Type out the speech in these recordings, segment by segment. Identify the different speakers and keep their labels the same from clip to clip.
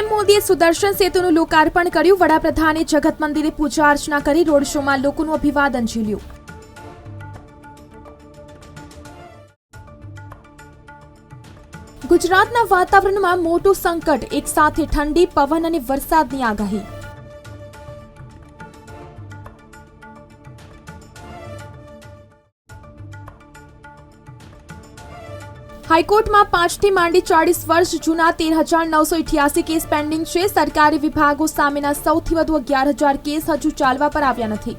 Speaker 1: PM મોદીએ સુદર્શન સેતુનું લોકાર્પણ કર્યું। વડાપ્રધાને જગત મંદિરે પૂજા અર્ચના કરી રોડ શોમાં લોકોનું અભિવાદન ઝીલ્યું। ગુજરાતના વાતાવરણમાં મોટું સંકટ, એક સાથે ઠંડી, પવન અને વરસાદની આગાહી। હાઈકોર્ટમાં 5 થી માંડી 40 વર્ષ જૂના 13,988 કેસ પેન્ડિંગ છે। સરકારી વિભાગો સામેના સૌથી વધુ 11,000 કેસ હજુ ચાલવા પર આવ્યા નથી।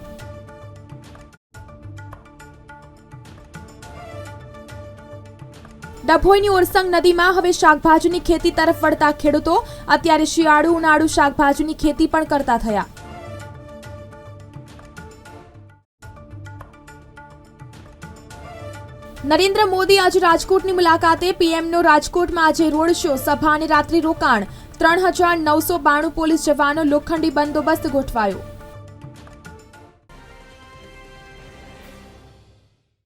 Speaker 1: ડભોઈની ઓરસંગ નદીમાં હવે શાકભાજીની ખેતી તરફ વળતા ખેડૂતો અત્યારે શિયાળુ ઉનાળુ શાકભાજીની ખેતી પણ કરતા થયા। નરેન્દ્ર મોદી આજે રાજકોટની મુલાકાતે। પીએમનો રાજકોટમાં આજે રોડ શો, સભા અને રાત્રિ રોકાણ। 3,992 પોલીસ જવાનો, લોખંડી બંદોબસ્ત ગોઠવાયો।